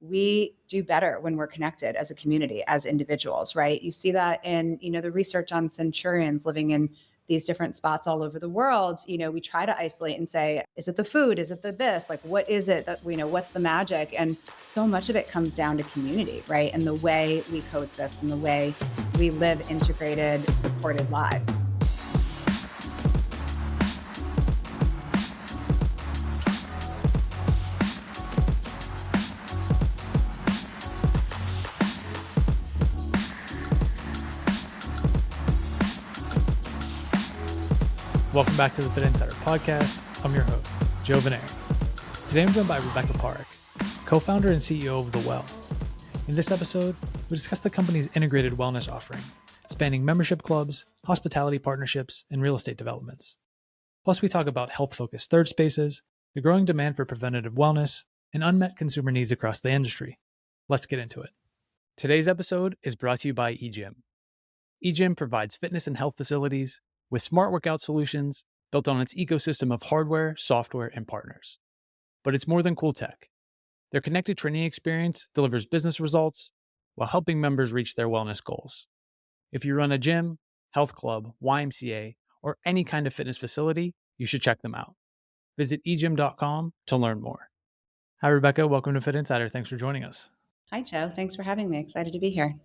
we do better when we're connected as a community, as individuals, right? You see that in, the research on centurions living in these different spots all over the world. We try to isolate and say, is it the food? Is it the this? Like, what is it that what's the magic? And so much of it comes down to community, right? And the way we coexist and the way we live integrated, supported lives. Welcome back to the Fitt Insider Podcast. I'm your host, Joe Veneri. Today I'm joined by Rebecca Parekh, co-founder and CEO of The Well. In this episode, we discuss the company's integrated wellness offering, spanning membership clubs, hospitality partnerships, and real estate developments. Plus, we talk about health-focused third spaces, the growing demand for preventative wellness, and unmet consumer needs across the industry. Let's get into it. Today's episode is brought to you by EGYM. EGYM provides fitness and health facilities with smart workout solutions built on its ecosystem of hardware, software, and partners. But it's more than cool tech. Their connected training experience delivers business results while helping members reach their wellness goals. If you run a gym, health club, YMCA, or any kind of fitness facility, you should check them out. Visit egym.com to learn more. Hi, Rebecca. Welcome to Fitt Insider. Thanks for joining us. Hi, Joe. Thanks for having me. Excited to be here.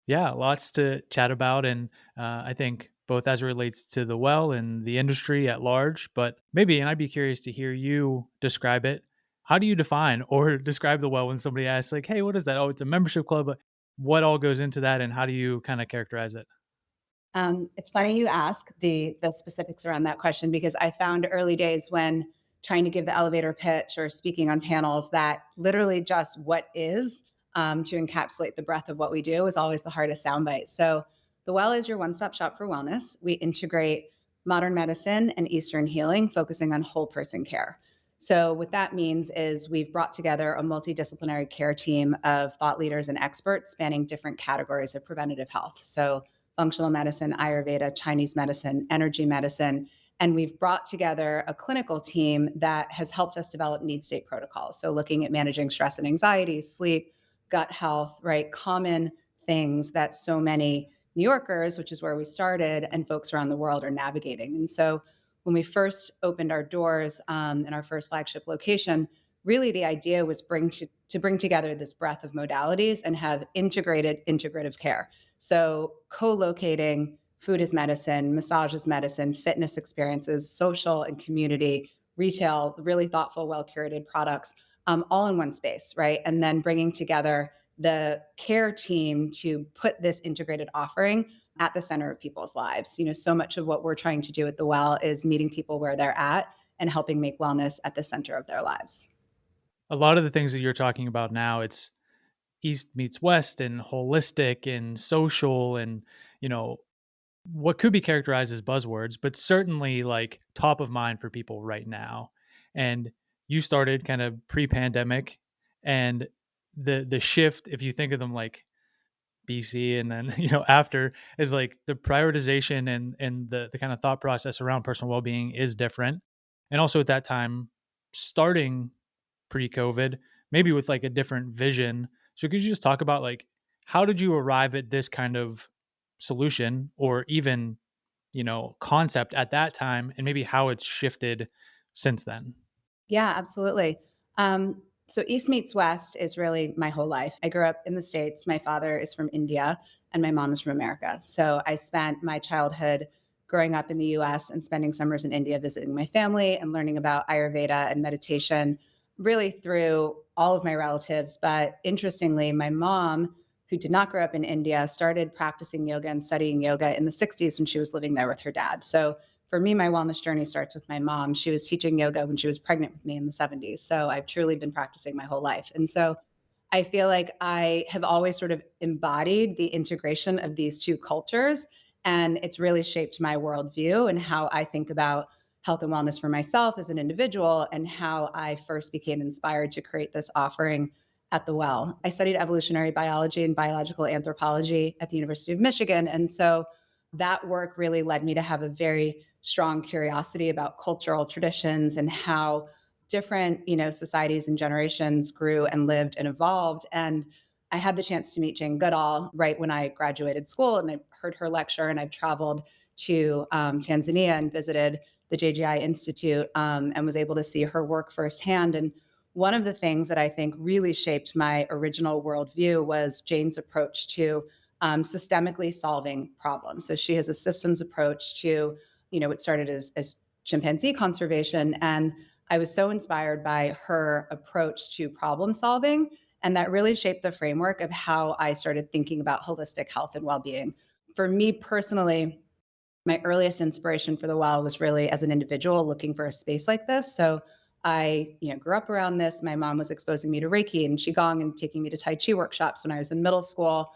Yeah, lots to chat about. And I think both as it relates to The Well and the industry at large, but and I'd be curious to hear you describe it. How do you define or describe The Well when somebody asks like, hey, what is that? Oh, it's a membership club. What all goes into that and how do you kind of characterize it? It's funny you ask the specifics around that question, because I found early days when trying to give the elevator pitch or speaking on panels that literally just what is to encapsulate the breadth of what we do is always the hardest soundbite. So The Well is your one-stop shop for wellness. We integrate modern medicine and Eastern healing, focusing on whole person care. So what that means is we've brought together a multidisciplinary care team of thought leaders and experts spanning different categories of preventative health. So functional medicine, Ayurveda, Chinese medicine, energy medicine. And we've brought together a clinical team that has helped us develop need state protocols. So looking at managing stress and anxiety, sleep, gut health, right? Common things that so many New Yorkers, which is where we started, and folks around the world are navigating. And so when we first opened our doors in our first flagship location, really the idea was to bring together this breadth of modalities and have integrative care. So co-locating food as medicine, massage as medicine, fitness experiences, social and community, retail, really thoughtful, well-curated products, all in one space, right? And then bringing together the care team to put this integrated offering at the center of people's lives. So much of what we're trying to do at The Well is meeting people where they're at and helping make wellness at the center of their lives. A lot of the things that you're talking about now, it's East meets West and holistic and social and, what could be characterized as buzzwords, but certainly like top of mind for people right now. And you started kind of pre-pandemic, and the shift, if you think of them like BC and then, after, is like the prioritization and the kind of thought process around personal well-being is different. And also at that time, starting pre-COVID, maybe with like a different vision. So could you just talk about like, how did you arrive at this kind of solution or even, concept at that time, and maybe how it's shifted since then? Yeah, absolutely. So East meets West is really my whole life. I grew up in the States. My father is from India and my mom is from America. So I spent my childhood growing up in the US and spending summers in India visiting my family and learning about Ayurveda and meditation really through all of my relatives. But interestingly, my mom, who did not grow up in India, started practicing yoga and studying yoga in the 60s when she was living there with her dad. So for me, my wellness journey starts with my mom. She was teaching yoga when she was pregnant with me in the 70s. So I've truly been practicing my whole life. And so I feel like I have always sort of embodied the integration of these two cultures. And it's really shaped my worldview and how I think about health and wellness for myself as an individual, and how I first became inspired to create this offering at The Well. I studied evolutionary biology and biological anthropology at the University of Michigan. And so that work really led me to have a very strong curiosity about cultural traditions and how different, societies and generations grew and lived and evolved. And I had the chance to meet Jane Goodall right when I graduated school, and I heard her lecture, and I've traveled to Tanzania and visited the JGI Institute, and was able to see her work firsthand. And one of the things that I think really shaped my original worldview was Jane's approach to systemically solving problems. So she has a systems approach to, it started as chimpanzee conservation. And I was so inspired by her approach to problem solving. And that really shaped the framework of how I started thinking about holistic health and well-being. For me personally, my earliest inspiration for the well was really as an individual looking for a space like this. So I, grew up around this. My mom was exposing me to Reiki and Qigong and taking me to Tai Chi workshops when I was in middle school.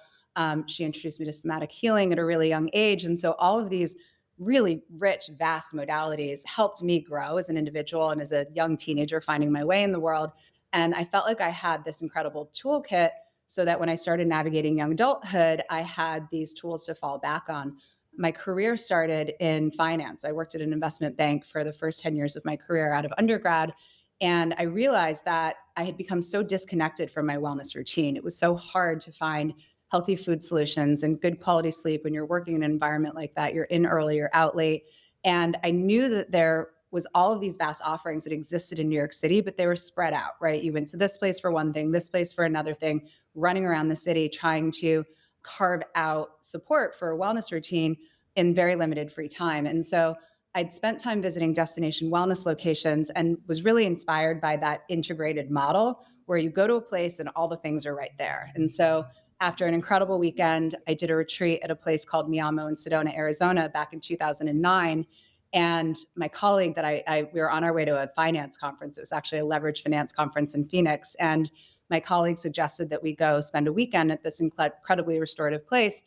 She introduced me to somatic healing at a really young age. And so all of these really rich, vast modalities helped me grow as an individual and as a young teenager finding my way in the world. And I felt like I had this incredible toolkit so that when I started navigating young adulthood, I had these tools to fall back on. My career started in finance. I worked at an investment bank for the first 10 years of my career out of undergrad. And I realized that I had become so disconnected from my wellness routine. It was so hard to find healthy food solutions and good quality sleep when you're working in an environment like that. You're in early, you're out late. And I knew that there was all of these vast offerings that existed in New York City, but they were spread out, right? You went to this place for one thing, this place for another thing, running around the city trying to carve out support for a wellness routine in very limited free time. And so I'd spent time visiting destination wellness locations and was really inspired by that integrated model where you go to a place and all the things are right there. And so after an incredible weekend, I did a retreat at a place called Miamo in Sedona, Arizona back in 2009. And my colleague that we were on our way to a finance conference. It was actually a leverage finance conference in Phoenix. And my colleague suggested that we go spend a weekend at this incredibly restorative place.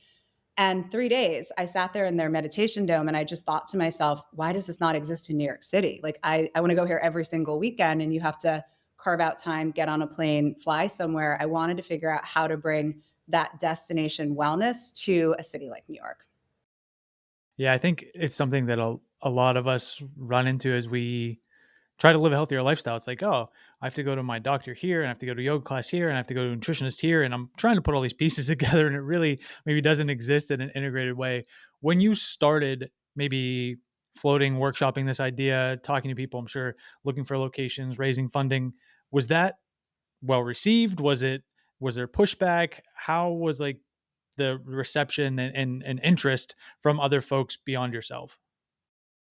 And 3 days, I sat there in their meditation dome and I just thought to myself, why does this not exist in New York City? Like, I want to go here every single weekend, and you have to carve out time, get on a plane, fly somewhere. I wanted to figure out how to bring that destination wellness to a city like New York. Yeah, I think it's something that a lot of us run into as we try to live a healthier lifestyle. It's like, oh, I have to go to my doctor here, and I have to go to yoga class here, and I have to go to a nutritionist here. And I'm trying to put all these pieces together, and it really maybe doesn't exist in an integrated way. When you started maybe floating, workshopping this idea, talking to people, I'm sure looking for locations, raising funding, was that well received? Was there pushback? How was like the reception and interest from other folks beyond yourself?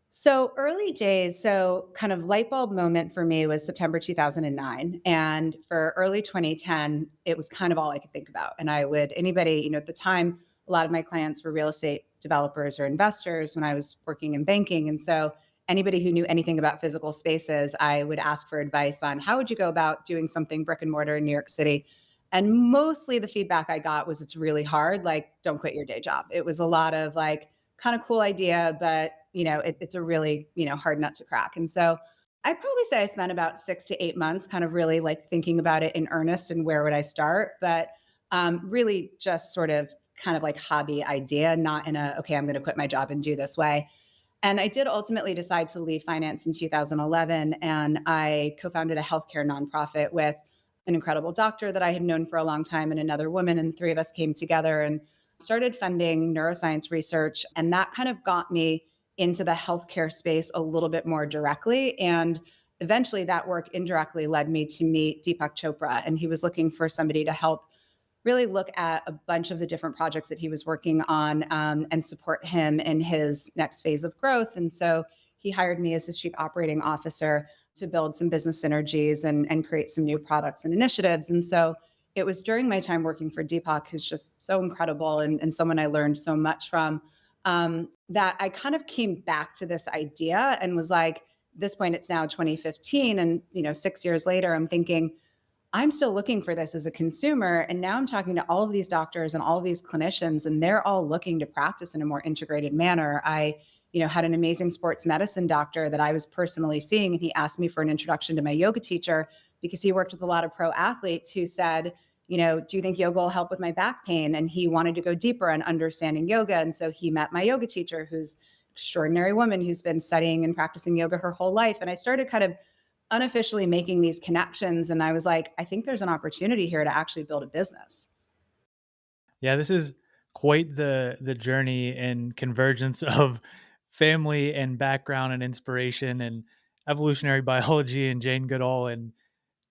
So early days, so kind of light bulb moment for me was September 2009. And for early 2010, it was kind of all I could think about. And anybody, at the time, a lot of my clients were real estate developers or investors when I was working in banking. And so anybody who knew anything about physical spaces, I would ask for advice on how would you go about doing something brick and mortar in New York City. And mostly the feedback I got was it's really hard, like don't quit your day job. It was a lot of like kind of cool idea, but it's a really, hard nut to crack. And so I'd probably say I spent about 6 to 8 months kind of really like thinking about it in earnest and where would I start, but really just sort of kind of like hobby idea, not in okay, I'm going to quit my job and do this way. And I did ultimately decide to leave finance in 2011. And I co-founded a healthcare nonprofit with an incredible doctor that I had known for a long time and another woman. And the three of us came together and started funding neuroscience research. And that kind of got me into the healthcare space a little bit more directly. And eventually that work indirectly led me to meet Deepak Chopra. And he was looking for somebody to help really look at a bunch of the different projects that he was working on and support him in his next phase of growth. And so he hired me as his chief operating officer to build some business synergies and create some new products and initiatives. And so it was during my time working for Deepak, who's just so incredible and someone I learned so much from, that I kind of came back to this idea and was like, this point, it's now 2015. And, 6 years later, I'm thinking, I'm still looking for this as a consumer. And now I'm talking to all of these doctors and all of these clinicians, and they're all looking to practice in a more integrated manner. I, had an amazing sports medicine doctor that I was personally seeing, and he asked me for an introduction to my yoga teacher because he worked with a lot of pro athletes who said, do you think yoga will help with my back pain? And he wanted to go deeper on understanding yoga. And so he met my yoga teacher, who's an extraordinary woman who's been studying and practicing yoga her whole life. And I started kind of unofficially making these connections. And I was like, I think there's an opportunity here to actually build a business. Yeah, this is quite the journey and convergence of family and background and inspiration and evolutionary biology and Jane Goodall and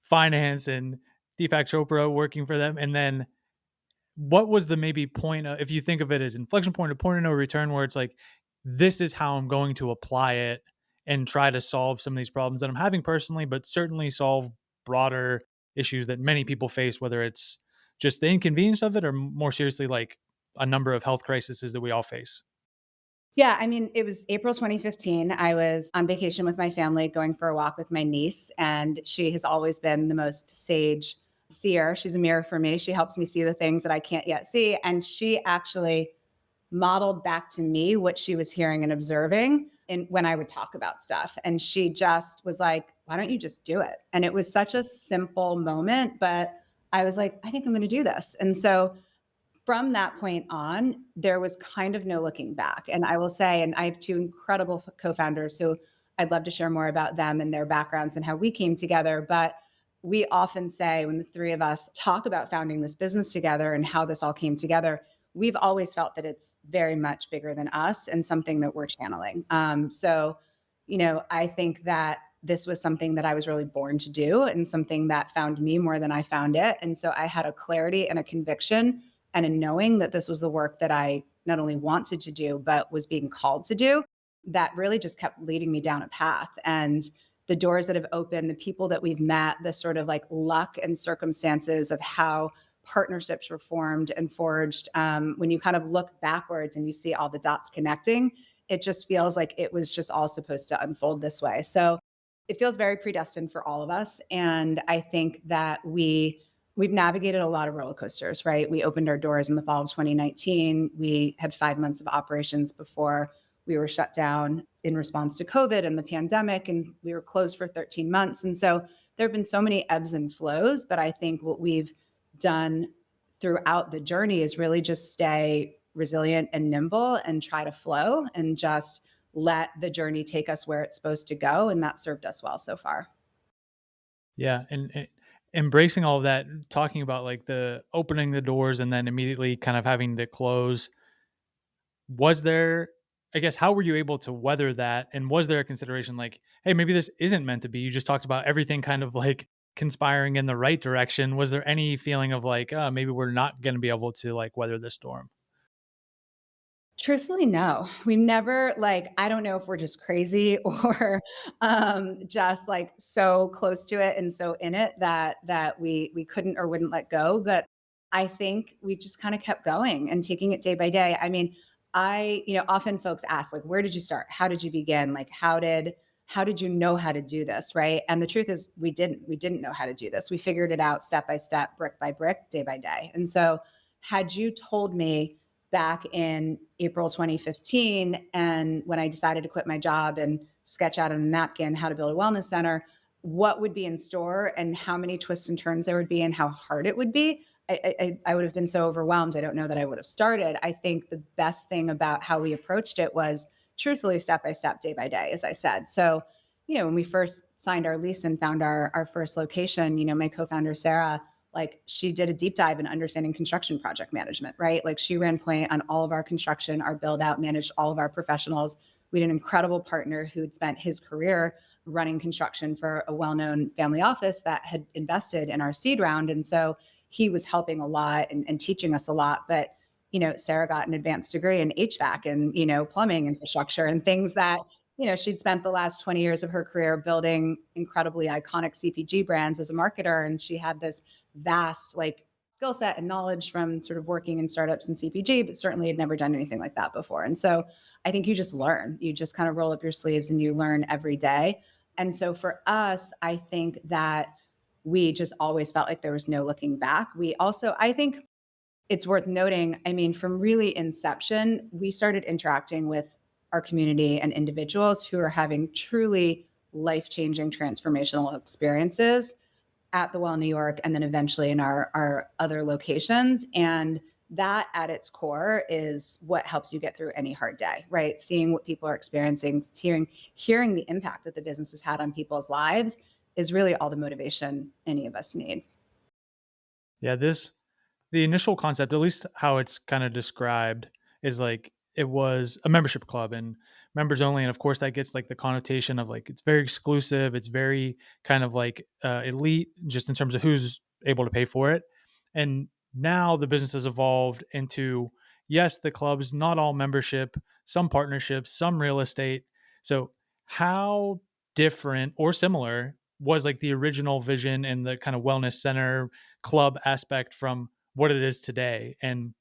finance and Deepak Chopra working for them. And then what was the maybe point if you think of it as inflection point, a point of no return, where it's like, this is how I'm going to apply it and try to solve some of these problems that I'm having personally, but certainly solve broader issues that many people face, whether it's just the inconvenience of it or more seriously, like a number of health crises that we all face. Yeah, I mean, it was April 2015. I was on vacation with my family, going for a walk with my niece, and she has always been the most sage seer. She's a mirror for me. She helps me see the things that I can't yet see. And she actually modeled back to me what she was hearing and observing and when I would talk about stuff. And she just was like, why don't you just do it? And it was such a simple moment, but I was like, I think I'm going to do this. And so from that point on, there was kind of no looking back. And I will say, and I have two incredible co-founders who I'd love to share more about them and their backgrounds and how we came together. But we often say when the three of us talk about founding this business together and how this all came together, we've always felt that it's very much bigger than us and something that we're channeling. I think that this was something that I was really born to do and something that found me more than I found it. And so I had a clarity and a conviction and a knowing that this was the work that I not only wanted to do, but was being called to do, that really just kept leading me down a path. And the doors that have opened, the people that we've met, the sort of like luck and circumstances of how partnerships were formed and forged. When you kind of look backwards and you see all the dots connecting, it just feels like it was just all supposed to unfold this way. So it feels very predestined for all of us. And I think that we've navigated a lot of roller coasters, right? We opened our doors in the fall of 2019. We had 5 months of operations before we were shut down in response to COVID and the pandemic, and we were closed for 13 months. And so there have been so many ebbs and flows, but I think what we've done throughout the journey is really just stay resilient and nimble and try to flow and just let the journey take us where it's supposed to go. And that served us well so far. Yeah. And embracing all of that, talking about like the opening the doors and then immediately kind of having to close. Was there, I guess, how were you able to weather that? And was there a consideration like, hey, maybe this isn't meant to be? You just talked about everything kind of like conspiring in the right direction. Was there any feeling of like, maybe we're not going to be able to like weather this storm? Truthfully, no. We never I don't know if we're just crazy or just like so close to it and so in it that we couldn't or wouldn't let go. But I think we just kind of kept going and taking it day by day. I mean, often folks ask, like, where did you start? How did you begin? Like, how did you know how to do this? Right. And the truth is we didn't know how to do this. We figured it out step by step, brick by brick, day by day. And so had you told me back in April 2015, and when I decided to quit my job and sketch out on a napkin how to build a wellness center, what would be in store and how many twists and turns there would be and how hard it would be, I would have been so overwhelmed. I don't know that I would have started. I think the best thing about how we approached it was truthfully step by step, day by day, as I said. So, when we first signed our lease and found our first location, my co-founder, Sarah, like she did a deep dive in understanding construction project management, right? Like she ran point on all of our construction, our build out, managed all of our professionals. We had an incredible partner who had spent his career running construction for a well-known family office that had invested in our seed round. And so he was helping a lot and teaching us a lot. But, Sarah got an advanced degree in HVAC and, plumbing infrastructure and things that, she'd spent the last 20 years of her career building incredibly iconic CPG brands as a marketer. And she had this vast skill set and knowledge from sort of working in startups and CPG, but certainly had never done anything like that before. And so I think you just learn, you just kind of roll up your sleeves and you learn every day. And so for us, I think that we just always felt like there was no looking back. I think it's worth noting, I mean, from really inception, we started interacting with our community and individuals who are having truly life-changing transformational experiences at the Well New York and then eventually in our other locations. And that at its core is what helps you get through any hard day, right? Seeing what people are experiencing, hearing the impact that the business has had on people's lives. is really all the motivation any of us need. Yeah, the initial concept, at least how it's kind of described, is like it was a membership club and members only. And of course, that gets like the connotation of like it's very exclusive. It's very kind of like elite, just in terms of who's able to pay for it. And now the business has evolved into, yes, the clubs, not all membership, some partnerships, some real estate. So, how different or similar was like the original vision and the kind of wellness center club aspect from what it is today? And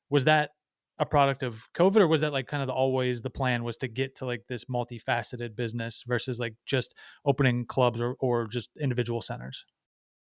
was that a product of COVID, or was that like kind of always the plan was to get to like this multifaceted business versus like just opening clubs or just individual centers?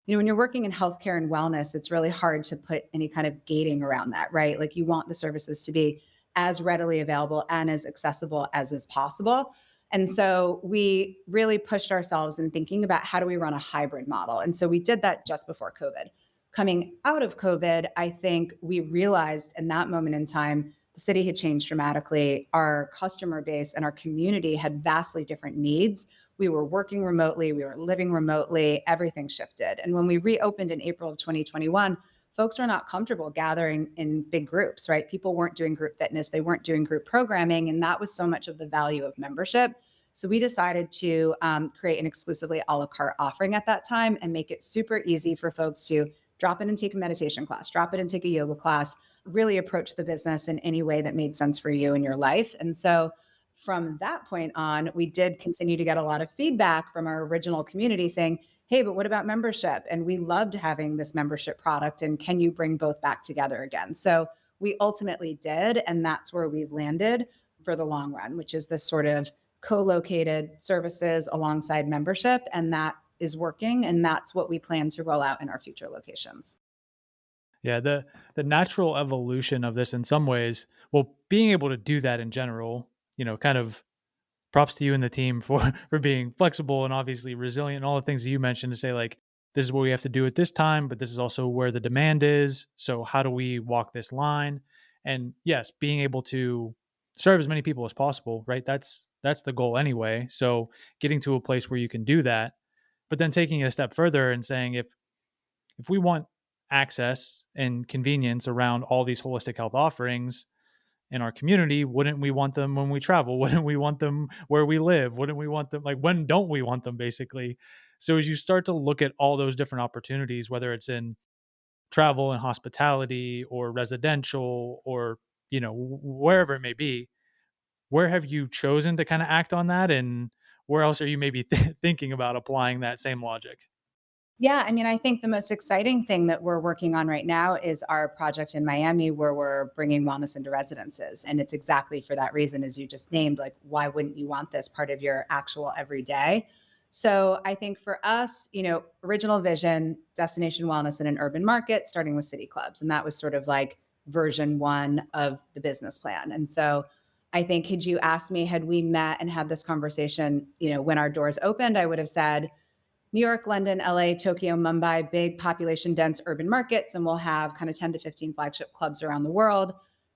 When you're working in healthcare and wellness, it's really hard to put any kind of gating around that, right? Like you want the services to be as readily available and as accessible as is possible. And so we really pushed ourselves in thinking about how do we run a hybrid model. And so we did that just before COVID. Coming out of COVID, I think we realized in that moment in time, the city had changed dramatically. Our customer base and our community had vastly different needs. We were working remotely, we were living remotely, everything shifted. And when we reopened in April of 2021, folks were not comfortable gathering in big groups, right? People weren't doing group fitness, they weren't doing group programming, and that was so much of the value of membership. So we decided to create an exclusively a la carte offering at that time and make it super easy for folks to drop in and take a meditation class, drop in and take a yoga class, really approach the business in any way that made sense for you in your life. And so from that point on, we did continue to get a lot of feedback from our original community saying, hey, but what about membership? And we loved having this membership product. And can you bring both back together again? So we ultimately did. And that's where we've landed for the long run, which is this sort of co-located services alongside membership. And that is working. And that's what we plan to roll out in our future locations. Yeah, the natural evolution of this in some ways, well, being able to do that in general, kind of props to you and the team for for being flexible and obviously resilient and all the things that you mentioned to say like this is what we have to do at this time, but this is also where the demand is. So how do we walk this line? And yes, being able to serve as many people as possible, right? That's the goal anyway. So getting to a place where you can do that, but then taking it a step further and saying if we want access and convenience around all these holistic health offerings in our community, wouldn't we want them when we travel? Wouldn't we want them where we live? Wouldn't we want them, like, when don't we want them, basically? So as you start to look at all those different opportunities, whether it's in travel and hospitality or residential or, wherever it may be, where have you chosen to kind of act on that? And where else are you maybe thinking about applying that same logic? Yeah, I mean, I think the most exciting thing that we're working on right now is our project in Miami where we're bringing wellness into residences. And it's exactly for that reason, as you just named, like, why wouldn't you want this part of your actual everyday? So I think for us, original vision, destination wellness in an urban market, starting with city clubs. And that was sort of like version one of the business plan. And so I think had you asked me, had we met and had this conversation, when our doors opened, I would have said, New York, London, LA, Tokyo, Mumbai, big population dense urban markets, and we'll have kind of 10 to 15 flagship clubs around the world.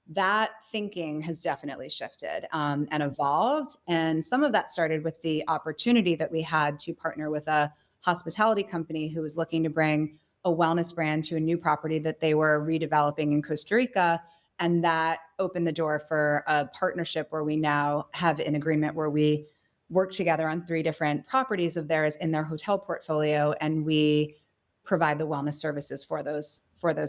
That thinking has definitely shifted and evolved. And some of that started with the opportunity that we had to partner with a hospitality company who was looking to bring a wellness brand to a new property that they were redeveloping in Costa Rica. And that opened the door for a partnership where we now have an agreement where we work together on 3 different properties of theirs in their hotel portfolio, and we provide the wellness services for those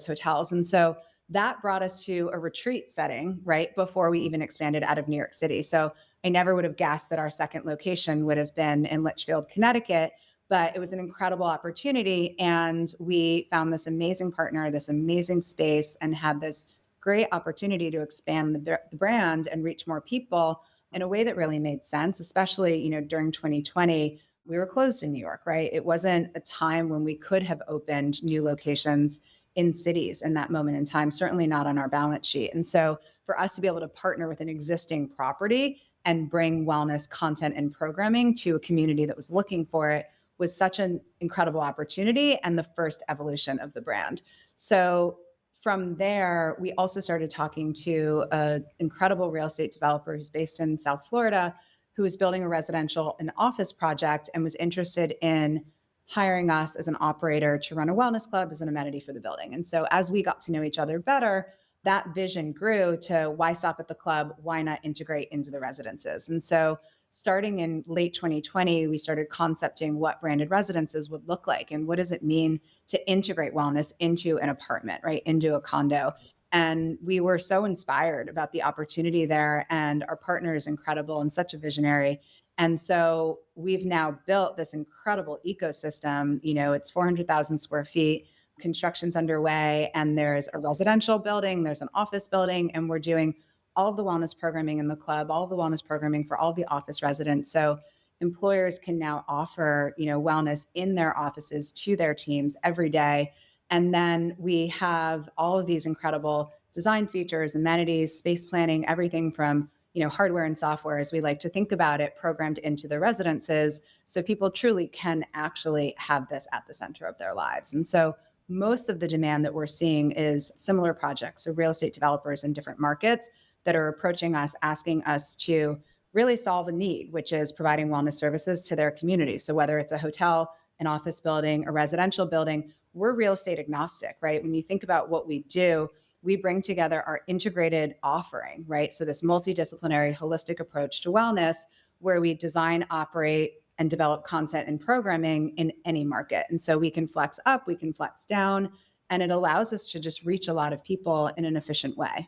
hotels. And so that brought us to a retreat setting right before we even expanded out of New York City. So I never would have guessed that our second location would have been in Litchfield, Connecticut, but it was an incredible opportunity. And we found this amazing partner, this amazing space, and had this great opportunity to expand the brand and reach more people in a way that really made sense, especially, during 2020, we were closed in New York, right? It wasn't a time when we could have opened new locations in cities in that moment in time, certainly not on our balance sheet. And so for us to be able to partner with an existing property and bring wellness content and programming to a community that was looking for it was such an incredible opportunity and the first evolution of the brand. So from there, we also started talking to an incredible real estate developer who's based in South Florida, who was building a residential and office project and was interested in hiring us as an operator to run a wellness club as an amenity for the building. And so as we got to know each other better, that vision grew to why stop at the club? Why not integrate into the residences? And so starting in late 2020, we started concepting what branded residences would look like and what does it mean to integrate wellness into an apartment, right? Into a condo. And we were so inspired about the opportunity there. And our partner is incredible and such a visionary. And so we've now built this incredible ecosystem. It's 400,000 square feet. Construction's underway, and there's a residential building, there's an office building, and we're doing all of the wellness programming in the club, all of the wellness programming for all the office residents. So employers can now offer, wellness in their offices to their teams every day. And then we have all of these incredible design features, amenities, space planning, everything from hardware and software, as we like to think about it, programmed into the residences so people truly can actually have this at the center of their lives. And so most of the demand that we're seeing is similar projects, so real estate developers in different markets that are approaching us, asking us to really solve a need, which is providing wellness services to their community. So whether it's a hotel, an office building, a residential building, we're real estate agnostic, right? When you think about what we do, we bring together our integrated offering, right? So this multidisciplinary, holistic approach to wellness, where we design, operate, and develop content and programming in any market. And so we can flex up, we can flex down, and it allows us to just reach a lot of people in an efficient way.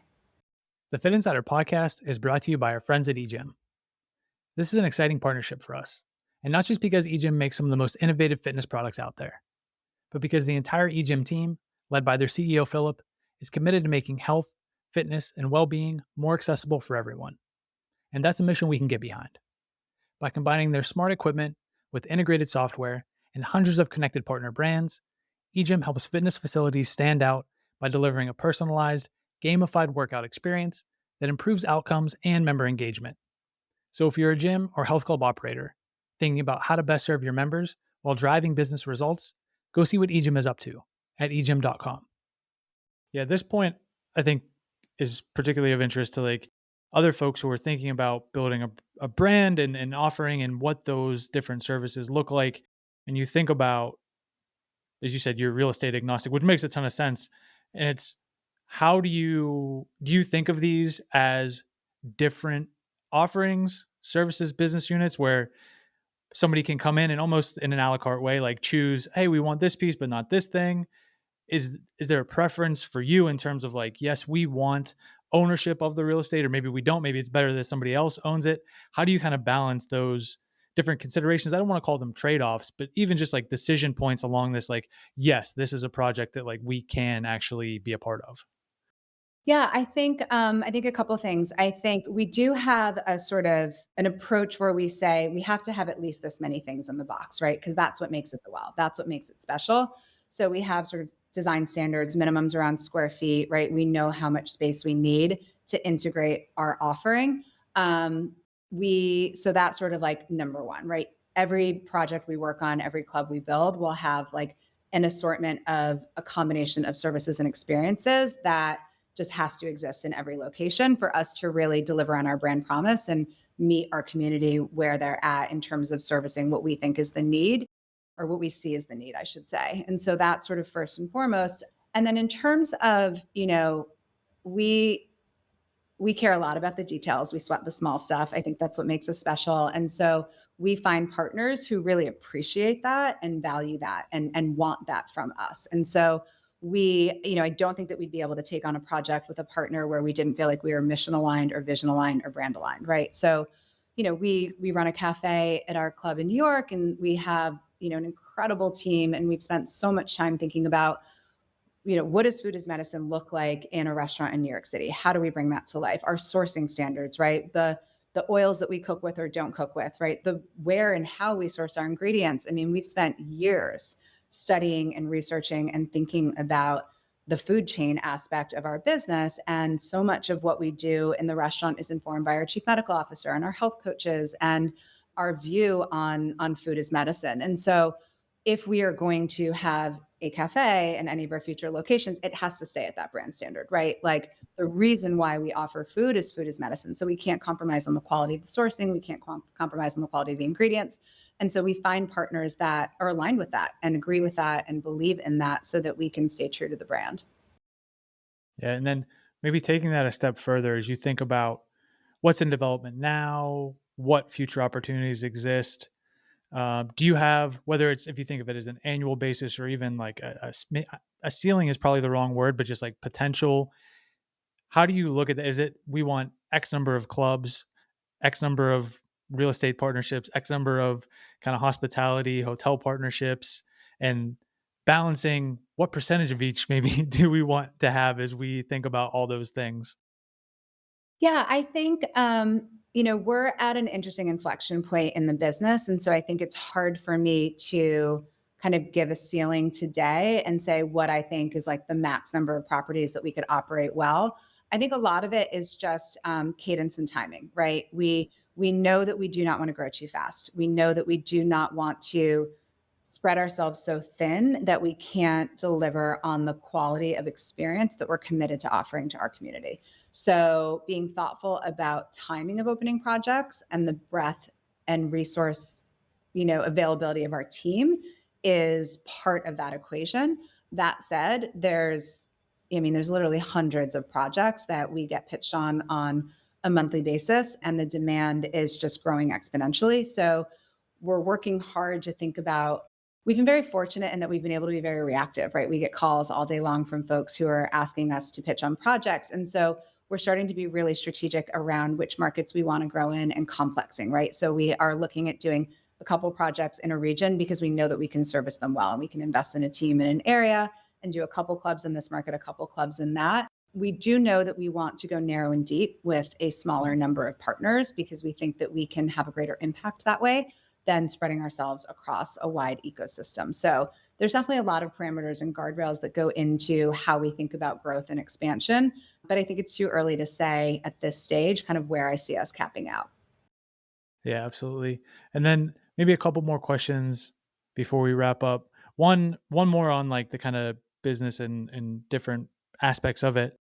The Fitt Insider Podcast is brought to you by our friends at EGYM. This is an exciting partnership for us, and not just because EGYM makes some of the most innovative fitness products out there, but because the entire EGYM team, led by their CEO Philip, is committed to making health, fitness, and well-being more accessible for everyone. And that's a mission we can get behind. By combining their smart equipment with integrated software and hundreds of connected partner brands, EGYM helps fitness facilities stand out by delivering a personalized, gamified workout experience that improves outcomes and member engagement. So if you're a gym or health club operator thinking about how to best serve your members while driving business results, go see what EGYM is up to at egym.com. Yeah, this point, I think, is particularly of interest to other folks who are thinking about building a brand and offering and what those different services look like. And you think about, as you said, you're real estate agnostic, which makes a ton of sense. And it's, how do you think of these as different offerings, services, business units where somebody can come in and almost in an a la carte way, choose, hey, we want this piece, but not this thing. Is there a preference for you in terms of yes, we want ownership of the real estate, or maybe we don't, maybe it's better that somebody else owns it? How do you kind of balance those different considerations? I don't want to call them trade-offs, but even just decision points along this, yes, this is a project that we can actually be a part of. Yeah, I think a couple of things. I think we do have a sort of an approach where we say we have to have at least this many things in the box, right? Because that's what makes it the well. That's what makes it special. So we have sort of design standards, minimums around square feet, right? We know how much space we need to integrate our offering. So that's sort of number one, right? Every project we work on, every club we build will have an assortment of a combination of services and experiences that just has to exist in every location for us to really deliver on our brand promise and meet our community where they're at in terms of servicing what we think is the need, or what we see as the need, I should say. And so that's sort of first and foremost. And then in terms of, we care a lot about the details. We sweat the small stuff. I think that's what makes us special. And so we find partners who really appreciate that and value that and want that from us. And so I don't think that we'd be able to take on a project with a partner where we didn't feel like we were mission aligned or vision aligned or brand aligned, right? So, we run a cafe at our club in New York, and we have, an incredible team, and we've spent so much time thinking about, what does food as medicine look like in a restaurant in New York City? How do we bring that to life? Our sourcing standards, right? The oils that we cook with or don't cook with, right? The where and how we source our ingredients. I mean, we've spent years studying and researching and thinking about the food chain aspect of our business. And so much of what we do in the restaurant is informed by our chief medical officer and our health coaches and our view on food as medicine. And so if we are going to have a cafe in any of our future locations, it has to stay at that brand standard, right? The reason why we offer food is medicine. So we can't compromise on the quality of the sourcing. We can't compromise on the quality of the ingredients. And so we find partners that are aligned with that and agree with that and believe in that so that we can stay true to the brand. Yeah. And then maybe taking that a step further as you think about what's in development now, what future opportunities exist. Do you have, whether it's, if you think of it as an annual basis or even like a ceiling is probably the wrong word, but just like potential, how do you look at that? Is it, we want X number of clubs, X number of real estate partnerships, X number of kind of hospitality, hotel partnerships, and balancing what percentage of each maybe do we want to have as we think about all those things? Yeah, I think, we're at an interesting inflection point in the business. And so I think it's hard for me to kind of give a ceiling today and say what I think is like the max number of properties that we could operate well. I think a lot of it is just cadence and timing, right? We know that we do not want to grow too fast. We know that we do not want to spread ourselves so thin that we can't deliver on the quality of experience that we're committed to offering to our community. So being thoughtful about timing of opening projects and the breadth and resource, availability of our team is part of that equation. That said, there's literally hundreds of projects that we get pitched on a monthly basis, and the demand is just growing exponentially. So we're working hard to think about. We've been very fortunate in that we've been able to be very reactive, right? We get calls all day long from folks who are asking us to pitch on projects. And so we're starting to be really strategic around which markets we want to grow in and complexing, right? So we are looking at doing a couple projects in a region because we know that we can service them well and we can invest in a team in an area and do a couple clubs in this market, a couple clubs in that. We do know that we want to go narrow and deep with a smaller number of partners because we think that we can have a greater impact that way than spreading ourselves across a wide ecosystem. So there's definitely a lot of parameters and guardrails that go into how we think about growth and expansion. But I think it's too early to say at this stage kind of where I see us capping out. Yeah, absolutely. And then maybe a couple more questions before we wrap up. One more on like the kind of business and different aspects of it.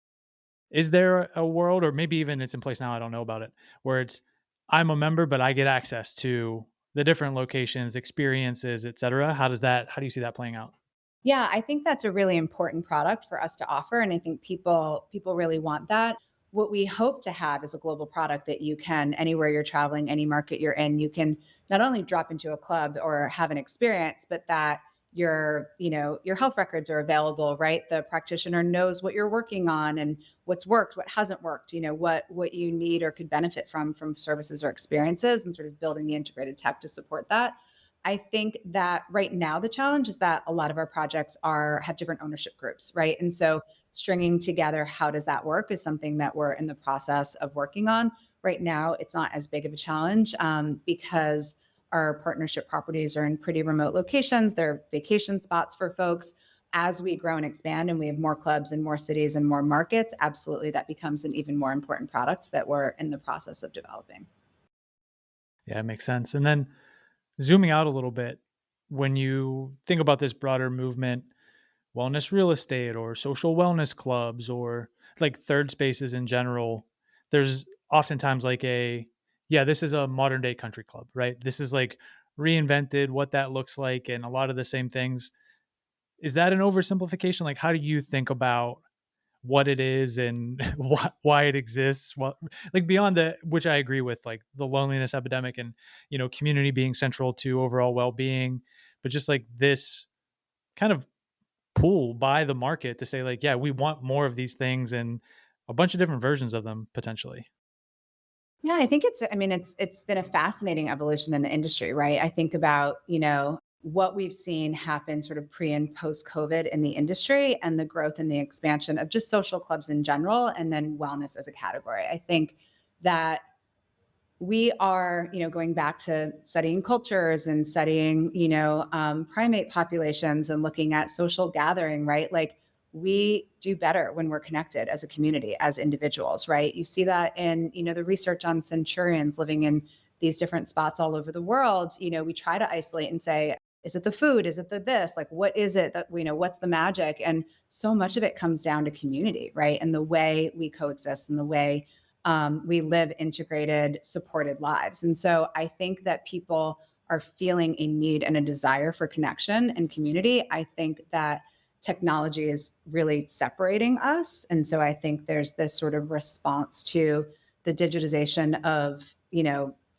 Is there a world, or maybe even it's in place now, I don't know about it, where it's I'm a member, but I get access to the different locations, experiences, et cetera? How do you see that playing out? Yeah, I think that's a really important product for us to offer, and I think people really want that. What we hope to have is a global product that you can, anywhere you're traveling, any market you're in, you can not only drop into a club or have an experience, but that your health records are available, right? The practitioner knows what you're working on and what's worked, what hasn't worked, what you need or could benefit from services or experiences, and sort of building the integrated tech to support that. I think that right now the challenge is that a lot of our projects have different ownership groups, right? And so stringing together how does that work is something that we're in the process of working on. Right now, it's not as big of a challenge because our partnership properties are in pretty remote locations. They're vacation spots for folks. As we grow and expand and we have more clubs and more cities and more markets, absolutely that becomes an even more important product that we're in the process of developing. Yeah, it makes sense. And then zooming out a little bit, when you think about this broader movement, wellness real estate or social wellness clubs or like third spaces in general, there's oftentimes like yeah, this is a modern day country club, right? This is like reinvented what that looks like and a lot of the same things. Is that an oversimplification? Like, how do you think about what it is and why it exists? Well, like beyond which I agree with, like the loneliness epidemic and, community being central to overall well-being, but just like this kind of pull by the market to say like, yeah, we want more of these things and a bunch of different versions of them potentially. Yeah, I think it's been a fascinating evolution in the industry, right? I think about, what we've seen happen sort of pre and post COVID in the industry and the growth and the expansion of just social clubs in general and then wellness as a category. I think that we are, going back to studying cultures and studying, primate populations and looking at social gathering, right? Like we do better when we're connected as a community, as individuals, right? You see that in, the research on centurions living in these different spots all over the world. We try to isolate and say, is it the food? Is it the this? Like, what is it that, what's the magic? And so much of it comes down to community, right? And the way we coexist and the way we live integrated, supported lives. And so I think that people are feeling a need and a desire for connection and community. I think that technology is really separating us. And so I think there's this sort of response to the digitization of,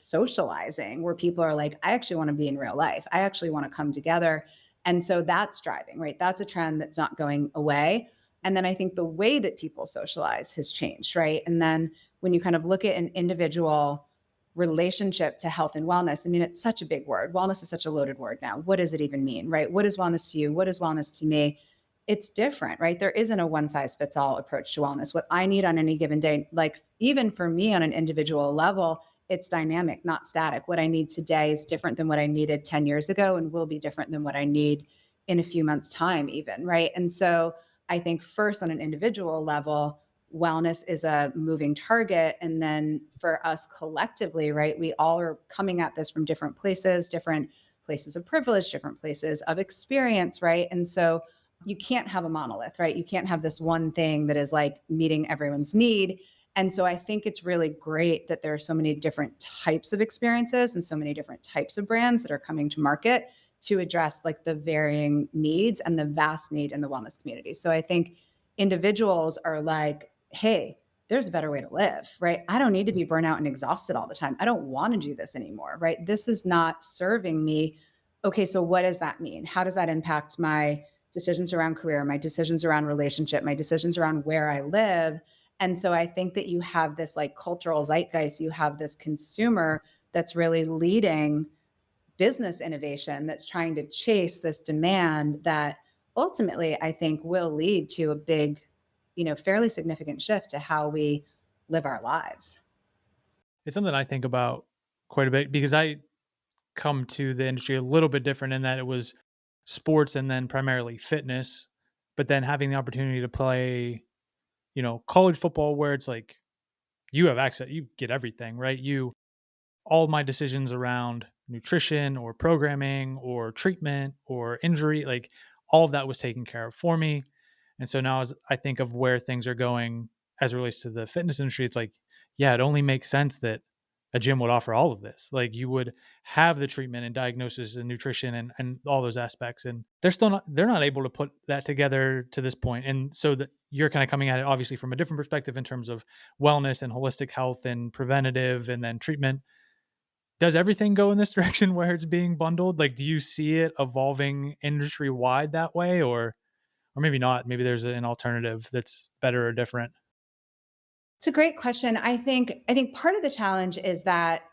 socializing, where people are like, I actually want to be in real life. I actually want to come together. And so that's driving, right? That's a trend that's not going away. And then I think the way that people socialize has changed, right? And then when you kind of look at an individual relationship to health and wellness, I mean, it's such a big word. Wellness is such a loaded word now. What does it even mean, right? What is wellness to you? What is wellness to me? It's different, right? There isn't a one size fits all approach to wellness. What I need on any given day, like even for me on an individual level, it's dynamic, not static. What I need today is different than what I needed 10 years ago and will be different than what I need in a few months' time, even, right? And so I think first on an individual level, wellness is a moving target. And then for us collectively, right, we all are coming at this from different places of privilege, different places of experience, right? And so you can't have a monolith, right? You can't have this one thing that is like meeting everyone's need. And so I think it's really great that there are so many different types of experiences and so many different types of brands that are coming to market to address like the varying needs and the vast need in the wellness community. So I think individuals are like, hey, there's a better way to live, right? I don't need to be burnt out and exhausted all the time. I don't want to do this anymore, right? This is not serving me. Okay, so what does that mean? How does that impact my decisions around career, my decisions around relationship, my decisions around where I live? And so I think that you have this like cultural zeitgeist, you have this consumer that's really leading business innovation that's trying to chase this demand that ultimately I think will lead to a big, fairly significant shift to how we live our lives. It's something I think about quite a bit because I come to the industry a little bit different in that it was sports and then primarily fitness, but then having the opportunity to play, college football where it's like you have access, you get everything, right? All my decisions around nutrition or programming or treatment or injury, like all of that was taken care of for me. And so now as I think of where things are going as it relates to the fitness industry, it's like, yeah, it only makes sense that a gym would offer all of this. Like you would have the treatment and diagnosis and nutrition and all those aspects. And they're not able to put that together to this point. And so that you're kind of coming at it obviously from a different perspective in terms of wellness and holistic health and preventative and then treatment. Does everything go in this direction where it's being bundled? Like, do you see it evolving industry wide that way, or maybe not? Maybe there's an alternative that's better or different. It's a great question. I think part of the challenge is that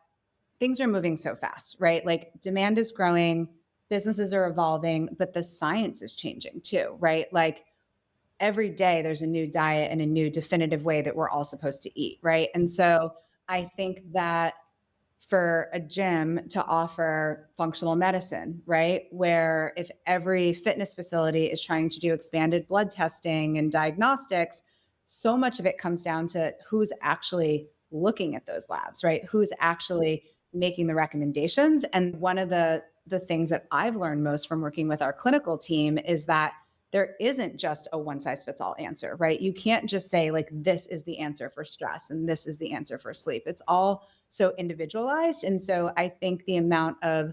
things are moving so fast, right? Like demand is growing, businesses are evolving, but the science is changing too, right? Like every day there's a new diet and a new definitive way that we're all supposed to eat, right? And so I think that for a gym to offer functional medicine, right? Where if every fitness facility is trying to do expanded blood testing and diagnostics, so much of it comes down to who's actually looking at those labs, right? Who's actually making the recommendations. And one of the things that I've learned most from working with our clinical team is that there isn't just a one size fits all answer, right? You can't just say like, this is the answer for stress and this is the answer for sleep. It's all so individualized. And so I think the amount of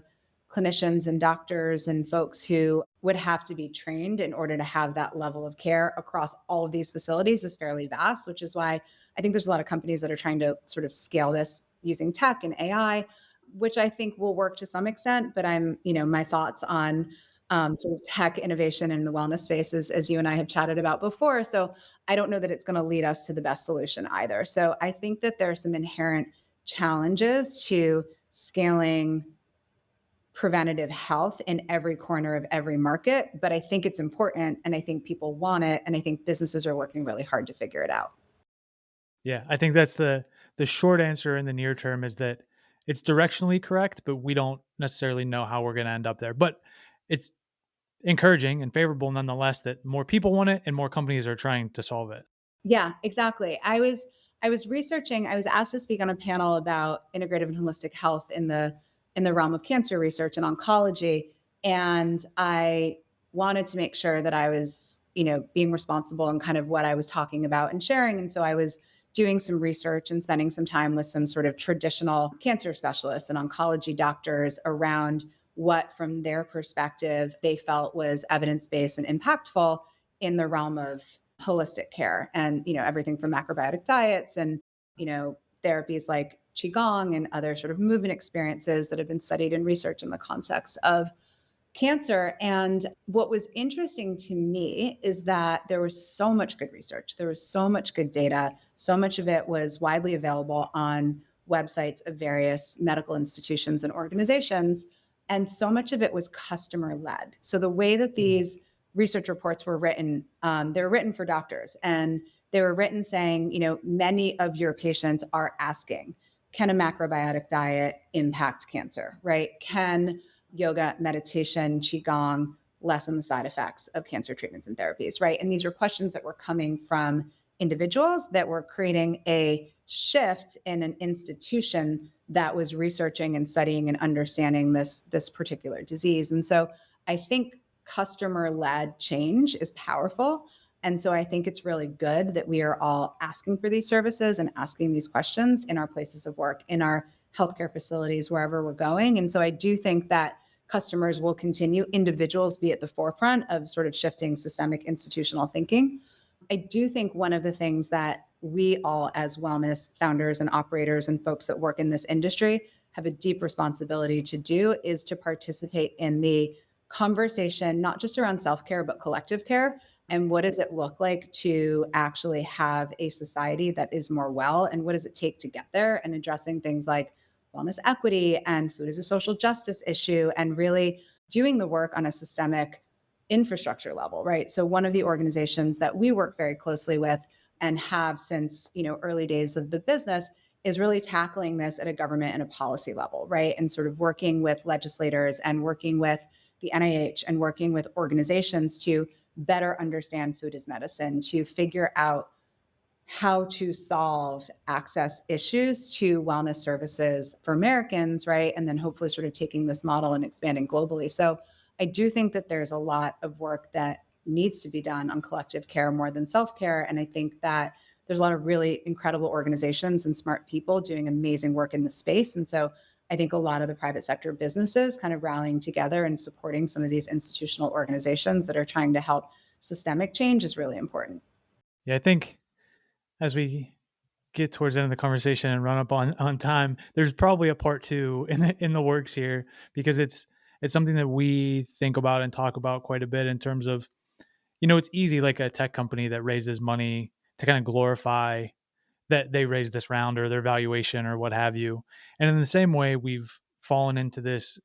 clinicians and doctors and folks who would have to be trained in order to have that level of care across all of these facilities is fairly vast, which is why I think there's a lot of companies that are trying to sort of scale this using tech and AI, which I think will work to some extent. But my thoughts on sort of tech innovation in the wellness space as you and I have chatted about before. So I don't know that it's going to lead us to the best solution either. So I think that there are some inherent challenges to scaling preventative health in every corner of every market, but I think it's important and I think people want it. And I think businesses are working really hard to figure it out. Yeah, I think that's the short answer in the near term is that it's directionally correct, but we don't necessarily know how we're going to end up there. But it's encouraging and favorable nonetheless that more people want it and more companies are trying to solve it. Yeah, exactly. I was researching, I was asked to speak on a panel about integrative and holistic health in the realm of cancer research and oncology. And I wanted to make sure that I was, being responsible in kind of what I was talking about and sharing. And so I was doing some research and spending some time with some sort of traditional cancer specialists and oncology doctors around what, from their perspective, they felt was evidence-based and impactful in the realm of holistic care. And, everything from macrobiotic diets and, therapies like Qigong and other sort of movement experiences that have been studied and researched in the context of cancer. And what was interesting to me is that there was so much good research. There was so much good data. So much of it was widely available on websites of various medical institutions and organizations. And so much of it was customer led. So the way that these research reports were written, they were written for doctors, and they were written saying, many of your patients are asking, can a macrobiotic diet impact cancer, right? Can yoga, meditation, qigong lessen the side effects of cancer treatments and therapies, right? And these are questions that were coming from individuals that were creating a shift in an institution that was researching and studying and understanding this particular disease. And so I think customer-led change is powerful. And so I think it's really good that we are all asking for these services and asking these questions in our places of work, in our healthcare facilities, wherever we're going. And so I do think that customers will continue, individuals be at the forefront of sort of shifting systemic institutional thinking. I do think one of the things that we all, as wellness founders and operators and folks that work in this industry, have a deep responsibility to do is to participate in the conversation, not just around self-care, but collective care. And what does it look like to actually have a society that is more well? And what does it take to get there? And addressing things like wellness equity and food as a social justice issue, and really doing the work on a systemic infrastructure level, right? So one of the organizations that we work very closely with and have since, early days of the business is really tackling this at a government and a policy level, right? And sort of working with legislators and working with the NIH and working with organizations to better understand food as medicine, to figure out how to solve access issues to wellness services for Americans, right? And then hopefully sort of taking this model and expanding globally. So I do think that there's a lot of work that needs to be done on collective care more than self-care. And I think that there's a lot of really incredible organizations and smart people doing amazing work in the space. And so I think a lot of the private sector businesses kind of rallying together and supporting some of these institutional organizations that are trying to help systemic change is really important. Yeah, I think as we get towards the end of the conversation and run up on time, there's probably a part two in the works here, because it's something that we think about and talk about quite a bit in terms of, it's easy, like a tech company that raises money, to kind of glorify that they raised this round or their valuation or what have you. And in the same way, we've fallen into this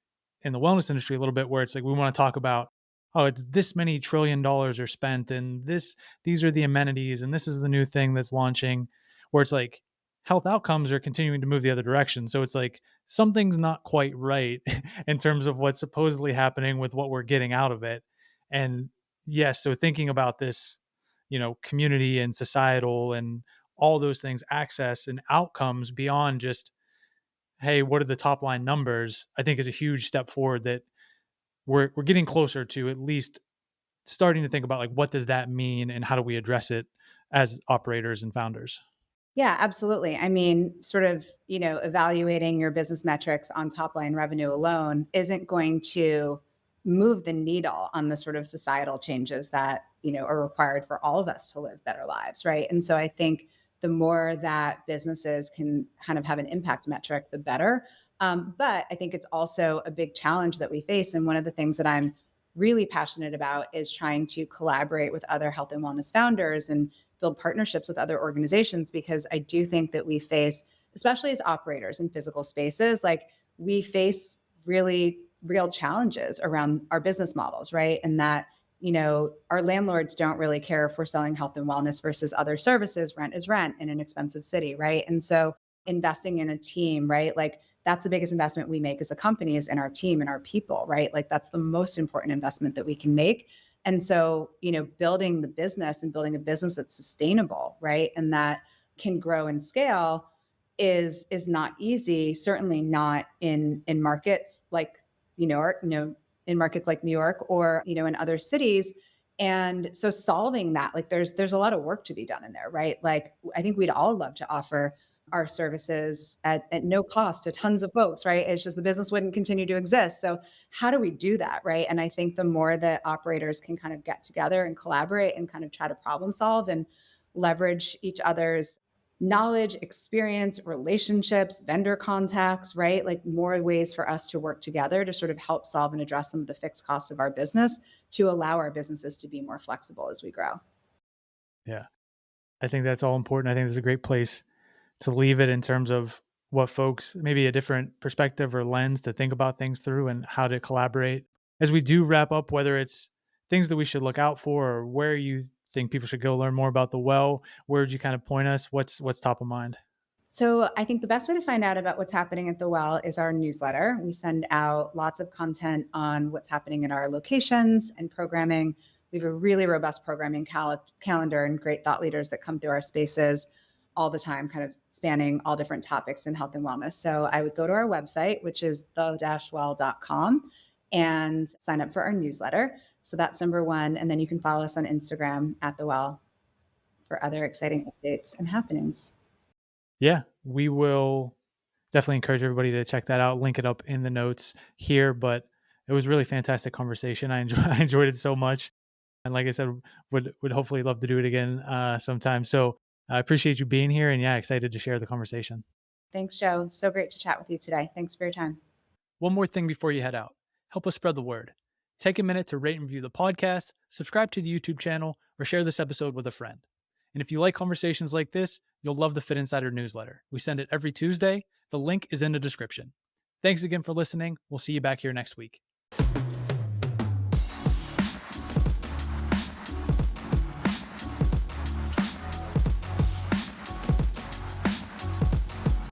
in the wellness industry a little bit, where it's like we want to talk about, oh, it's this many $1 trillion are spent, and these are the amenities, and this is the new thing that's launching, where it's like health outcomes are continuing to move the other direction. So it's like something's not quite right in terms of what's supposedly happening with what we're getting out of it. And yes, so thinking about this, community and societal and all those things, access and outcomes beyond just, hey, what are the top line numbers, I think is a huge step forward that we're getting closer to at least starting to think about, like, what does that mean and how do we address it as operators and founders? Yeah, absolutely. I mean, sort of, evaluating your business metrics on top line revenue alone isn't going to move the needle on the sort of societal changes that, are required for all of us to live better lives, right? And so I think the more that businesses can kind of have an impact metric, the better. But I think it's also a big challenge that we face. And one of the things that I'm really passionate about is trying to collaborate with other health and wellness founders and build partnerships with other organizations, because I do think that we face, especially as operators in physical spaces, like we face really real challenges around our business models, right? And that, our landlords don't really care if we're selling health and wellness versus other services. Rent is rent in an expensive city, right? And so investing in a team, right? Like that's the biggest investment we make as a company, is in our team and our people, right? Like that's the most important investment that we can make. And so, building the business and building a business that's sustainable, right? And that can grow and scale is not easy, certainly not in markets like New York, in markets like New York or, in other cities. And so solving that, like there's a lot of work to be done in there, right? Like I think we'd all love to offer our services at no cost to tons of folks, right? It's just the business wouldn't continue to exist. So how do we do that, right? And I think the more that operators can kind of get together and collaborate and kind of try to problem solve and leverage each other's knowledge, experience, relationships, vendor contacts, right? Like more ways for us to work together to sort of help solve and address some of the fixed costs of our business to allow our businesses to be more flexible as we grow. Yeah. I think that's all important. I think it's a great place to leave it in terms of what folks, maybe a different perspective or lens to think about things through and how to collaborate. As we do wrap up, whether it's things that we should look out for or where you think people should go learn more about the well, where would you kind of point us? What's top of mind? So I think the best way to find out about what's happening at the well is our newsletter. We send out lots of content on what's happening in our locations and programming. We have a really robust programming calendar and great thought leaders that come through our spaces all the time, kind of spanning all different topics in health and wellness. So I would go to our website, which is the-well.com, and sign up for our newsletter. So that's number one. And then you can follow us on Instagram at The Well for other exciting updates and happenings. Yeah, we will definitely encourage everybody to check that out. Link it up in the notes here. But it was really fantastic conversation. I enjoyed it so much, and like I said, would hopefully love to do it again sometime. So I appreciate you being here, and yeah, excited to share the conversation. Thanks, Joe. So great to chat with you today. Thanks for your time. One more thing before you head out. Help us spread the word. Take a minute to rate and review the podcast, subscribe to the YouTube channel, or share this episode with a friend. And if you like conversations like this, you'll love the Fitt Insider newsletter. We send it every Tuesday. The link is in the description. Thanks again for listening. We'll see you back here next week.